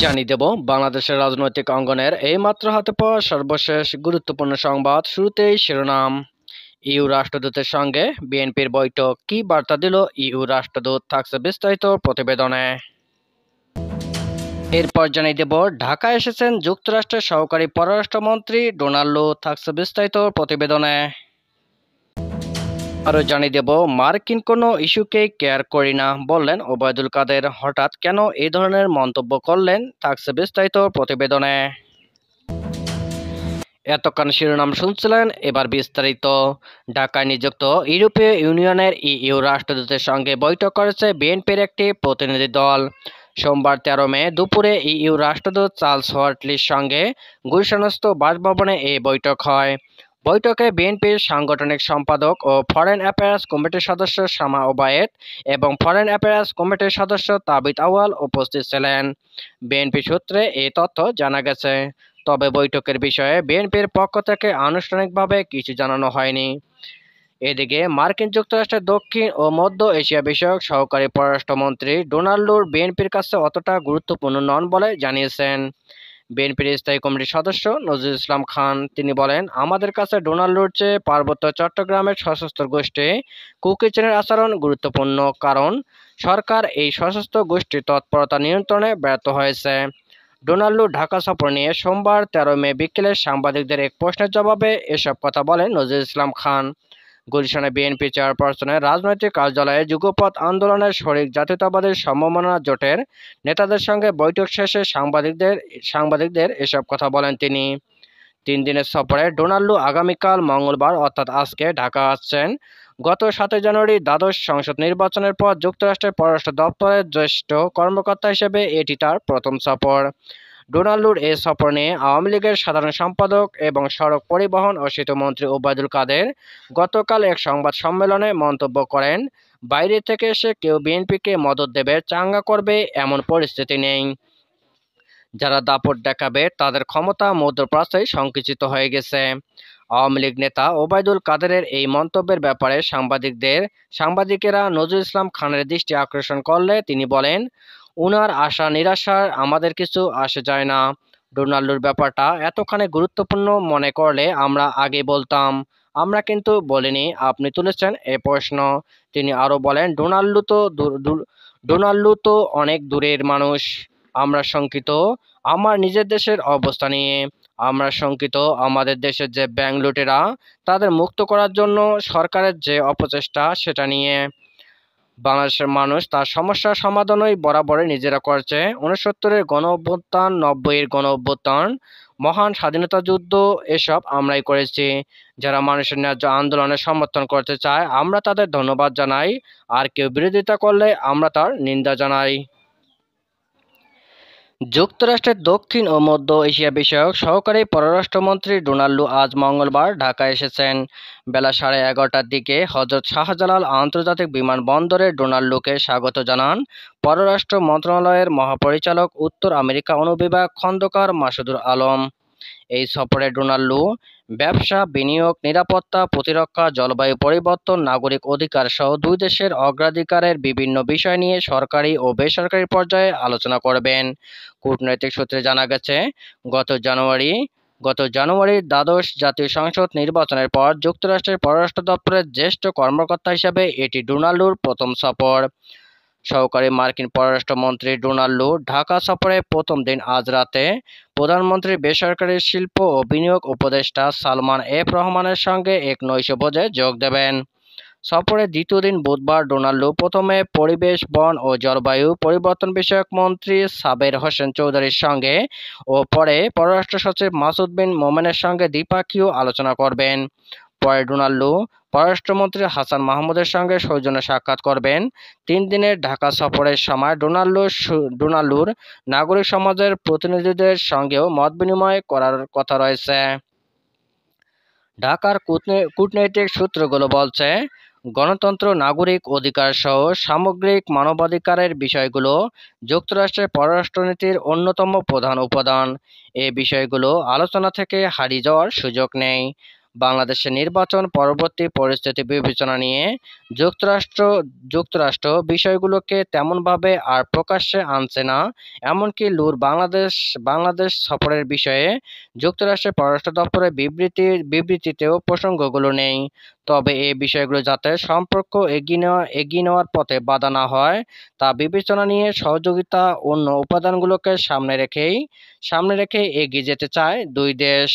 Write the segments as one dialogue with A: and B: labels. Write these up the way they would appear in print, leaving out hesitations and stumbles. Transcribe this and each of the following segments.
A: জানিয়ে দেব বাংলাদেশের রাজনৈতিক অঙ্গনের এইমাত্র হাতে পাওয়া সর্বশেষ গুরুত্বপূর্ণ সংবাদ। শুরুতেই শিরোনাম। ইইউ রাষ্ট্রদূতের সঙ্গে বিএনপির বৈঠক, কী বার্তা দিল ইইউ রাষ্ট্রদূত, থাকছে বিস্তারিত প্রতিবেদনে। এরপর জানিয়ে দেব ঢাকায় এসেছেন যুক্তরাষ্ট্রের সহকারী পররাষ্ট্রমন্ত্রী ডোনাল্ড লু, থাকছে বিস্তারিত প্রতিবেদনে। আরও জানিয়ে দেব মার্কিন কোনো ইস্যুকে কেয়ার করি না বললেন ওবায়দুল কাদের, হঠাৎ কেন এই ধরনের মন্তব্য করলেন, থাকছে বিস্তারিত প্রতিবেদনে। এতক্ষণ শিরোনাম শুনছিলেন, এবার বিস্তারিত। ঢাকায় নিযুক্ত ইউরোপীয় ইউনিয়নের ইইউ রাষ্ট্রদূতের সঙ্গে বৈঠক করেছে বিএনপির একটি প্রতিনিধি দল। সোমবার 13 মে দুপুরে ইইউ রাষ্ট্রদূত চার্লস হোয়াটলির সঙ্গে গুলশানস্থ বাসভবনে এই বৈঠক হয়। বৈঠকে বিএনপির সাংগঠনিক সম্পাদক ও ফরেন অ্যাফেয়ার্স কমিটির সদস্য শামা ওবায়েদ এবং ফরেন অ্যাফেয়ার্স কমিটির সদস্য তাবিত আউয়াল উপস্থিত ছিলেন। বিএনপি সূত্রে এই তথ্য জানা গেছে। তবে বৈঠকের বিষয়ে বিএনপির পক্ষ থেকে আনুষ্ঠানিকভাবে কিছু জানানো হয়নি। এদিকে মার্কিন যুক্তরাষ্ট্রের দক্ষিণ ও মধ্য এশিয়া বিষয়ক সহকারী পররাষ্ট্রমন্ত্রী ডোনাল্ড লু বিএনপির কাছে অতটা গুরুত্বপূর্ণ নন বলে জানিয়েছেন বিএনপির স্থায়ী কমিটির সদস্য নজরুল ইসলাম খান। তিনি বলেন, আমাদের কাছে ডোনাল্ড লুর চেয়ে পার্বত্য চট্টগ্রামের সশস্ত্র গোষ্ঠী কুকিচেনের আচরণ গুরুত্বপূর্ণ, কারণ সরকার এই সশস্ত্র গোষ্ঠীর তৎপরতা নিয়ন্ত্রণে ব্যর্থ হয়েছে। ডোনাল্ড লু ঢাকা সফর নিয়ে সোমবার 13 মে বিকেলে সাংবাদিকদের এক প্রশ্নের জবাবে এসব কথা বলেন নজরুল ইসলাম খান। গুলশানে বিএনপি চেয়ারপারসনের রাজনৈতিক কার্যালয়ে যুগপৎ আন্দোলনের শরিক জাতীয়তাবাদী সমমনা জোটের নেতাদের সঙ্গে বৈঠক শেষে সাংবাদিকদের এসব কথা বলেন তিনি। 3 দিনের সফরে ডোনাল্ড লু আগামীকাল মঙ্গলবার অর্থাৎ আজকে ঢাকা আসছেন। গত 7 জানুয়ারি দ্বাদশ সংসদ নির্বাচনের পর যুক্তরাষ্ট্রের পররাষ্ট্র দপ্তরের জ্যেষ্ঠ কর্মকর্তা হিসেবে এটি তার প্রথম সফর। ডোনাল্ড লুর এই সফর নিয়ে আওয়ামী লীগের সাধারণ সম্পাদক এবং সড়ক পরিবহন ও সেতুমন্ত্রী ওবায়দুল কাদের গতকাল এক সংবাদ সম্মেলনে মন্তব্য করেন, বাইরে থেকে এসে কেউ বিএনপিকে মদদ দেবে, চাঙ্গা করবে এমন পরিস্থিতি নেই। যারা দাপট দেখাবে তাদের ক্ষমতা মধ্যপ্রাচ্যেই সংকুচিত হয়ে গেছে। আওয়ামী লীগ নেতা ওবায়দুল কাদেরের এই মন্তব্যের ব্যাপারে সাংবাদিকেরা নজরুল ইসলাম খানের দৃষ্টি আকর্ষণ করলে তিনি বলেন, উনার আশা নিরাশার আমাদের কিছু আসে যায় না। ডোনাল্ডুর ব্যাপারটা এতখানি গুরুত্বপূর্ণ মনে করলে আমরা আগে বলতাম, আমরা কিন্তু বলিনি। আপনি তুলেছেন এ প্রশ্ন। তিনি আরও বলেন, ডোনাল্ডু তো অনেক দূরের মানুষ। আমরা শঙ্কিত আমার নিজের দেশের অবস্থা নিয়ে। আমরা শঙ্কিত আমাদের দেশের যে ব্যাংক লুটেরা, তাদের মুক্ত করার জন্য সরকারের যে অপচেষ্টা সেটা নিয়ে। বাংলাদেশের মানুষ তার সমস্যার সমাধানই বরাবরই নিজেরা করছে। 69-এর গণঅভ্যুত্থান, 90-এর গণঅভ্যুত্থান, মহান স্বাধীনতা যুদ্ধ, এসব আমরাই করেছি। যারা মানুষের ন্যায্য আন্দোলনের সমর্থন করতে চায় আমরা তাদের ধন্যবাদ জানাই, আর কেউ বিরোধিতা করলে আমরা তার নিন্দা জানাই। যুক্তরাষ্ট্রের দক্ষিণ ও মধ্য এশিয়া বিষয়ক সহকারী পররাষ্ট্রমন্ত্রী ডোনাল্ড লু আজ মঙ্গলবার ঢাকায় এসেছেন। বেলা 11:30টার দিকে হযরত শাহজালাল আন্তর্জাতিক বিমানবন্দরে ডোনাল্ড লুকে স্বাগত জানান পররাষ্ট্র মন্ত্রণালয়ের মহাপরিচালক উত্তর আমেরিকা অনুবিভাগ খন্দকার মাসুদুর আলম। এই সফরে ডোনাল্ড লু ব্যবসা, বিনিয়োগ, নিরাপত্তা, প্রতিরক্ষা, জলবায়ু পরিবর্তন, নাগরিক অধিকার সহ দুই দেশের অগ্রাধিকারের বিভিন্ন বিষয় নিয়ে সরকারি ও বেসরকারি পর্যায়ে আলোচনা করবেন। কূটনৈতিক সূত্রে জানা গেছে, গত জানুয়ারির দ্বাদশ জাতীয় সংসদ নির্বাচনের পর যুক্তরাষ্ট্রের পররাষ্ট্র দপ্তরের জ্যেষ্ঠ কর্মকর্তা হিসেবে এটি ডোনাল্ড লুর প্রথম সফর। সহকারী মার্কিন পররাষ্ট্রমন্ত্রী ডোনাল্ড লু ঢাকা সফরে প্রথম দিন আজ রাতে প্রধানমন্ত্রীর বেসরকারি শিল্প ও বিনিয়োগ উপদেষ্টা সালমান এফ রহমানের সঙ্গে এক নৈশভোজে যোগ দেবেন। সফরের দ্বিতীয় দিন বুধবার ডোনাল্ড লু প্রথমে পরিবেশ, বন ও জলবায়ু পরিবর্তন বিষয়ক মন্ত্রী সাবের হোসেন চৌধুরীর সঙ্গে ও পরে পররাষ্ট্র সচিব মাসুদ বিন মোমেনের সঙ্গে দ্বিপক্ষীয় আলোচনা করবেন। পরে ডোনাল্ড লু পররাষ্ট্রমন্ত্রী হাসান মাহমুদের সঙ্গে সৌজন্য সাক্ষাৎ করবেন। 3 দিনের ঢাকা সফরের সময় ডোনাল্ড লুর নাগরিক সমাজের প্রতিনিধিদের সঙ্গেও মতবিনিময় করার কথা রয়েছে। ঢাকার কূটনৈতিক সূত্রগুলো বলছে, গণতন্ত্র, নাগরিক অধিকার সহ সামগ্রিক মানবাধিকারের বিষয়গুলো যুক্তরাষ্ট্রের পররাষ্ট্রনীতির অন্যতম প্রধান উপাদান। এ বিষয়গুলো আলোচনা থেকে হারিয়ে যাওয়ার সুযোগ নেই। বাংলাদেশের নির্বাচন পরবর্তী পরিস্থিতি বিবেচনা নিয়ে যুক্তরাষ্ট্র বিষয়গুলোকে তেমনভাবে আর প্রকাশ্যে আনছে না। এমনকি লুর বাংলাদেশ সফরের বিষয়ে যুক্তরাষ্ট্রের পররাষ্ট্র দপ্তরের বিবৃতিতেও প্রসঙ্গগুলো নেই। তবে এই বিষয়গুলো যাতে সম্পর্ক এগিয়ে নেওয়ার পথে বাধা না হয় তা বিবেচনা নিয়ে সহযোগিতা অন্য উপাদানগুলোকে সামনে রেখে এগিয়ে যেতে চায় দুই দেশ।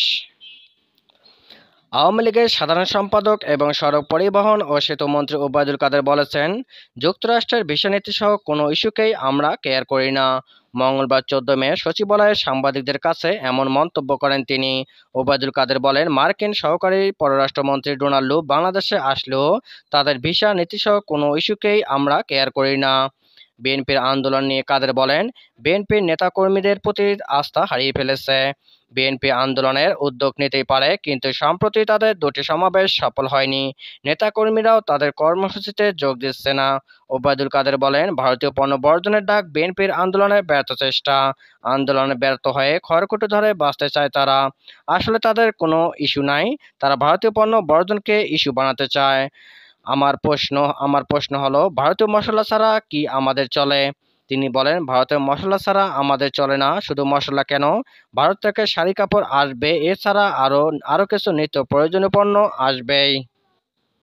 A: আওয়ামী লীগের সাধারণ সম্পাদক এবং সড়ক পরিবহন ও সেতু মন্ত্রী ওবায়দুল কাদের বলেছেন, যুক্তরাষ্ট্রের ভিসানীতিসহ কোনো ইস্যুকেই আমরা কেয়ার করি না। মঙ্গলবার 14 মে সচিবালয়ে সাংবাদিকদের কাছে এমন মন্তব্য করেন তিনি। ওবায়দুল কাদের বলেন, মার্কিন সহকারী পররাষ্ট্রমন্ত্রী ডোনাল্ড লু বাংলাদেশে আসলেও তাদের ভিসা নীতিসহ কোনো ইস্যুকেই আমরা কেয়ার করি না। বিএনপির আন্দোলন নিয়ে কাদের বলেন, বিএনপির নেতাকর্মীদের প্রতি আস্থা হারিয়ে ফেলেছে। বিএনপি আন্দোলনের উদ্যোগ নিতেই পারে, কিন্তু সম্প্রতি তাদের দুটি সমাবেশ সফল হয়নি। নেতাকর্মীরাও তাদের কর্মসূচিতে যোগ দিচ্ছে না। ওবায়দুল কাদের বলেন, ভারতীয় পণ্য বর্জনের ডাক বিএনপির আন্দোলনের ব্যর্থ চেষ্টা। আন্দোলনে ব্যর্থ হয়ে খড়কুটো ধরে বাঁচতে চায় তারা। আসলে তাদের কোনো ইস্যু নাই, তারা ভারতীয় পণ্য বর্জনকে ইস্যু বানাতে চায়। আমার প্রশ্ন হলো, ভারতীয় মশলা ছাড়া কি আমাদের চলে? তিনি বলেন, ভারতের মশলা ছাড়া আমাদের চলে না। শুধু মশলা কেন, ভারত থেকে শাড়ি কাপড় আসবে, এছাড়া আরও কিছু নিত্য প্রয়োজনীয় পণ্য আসবেই।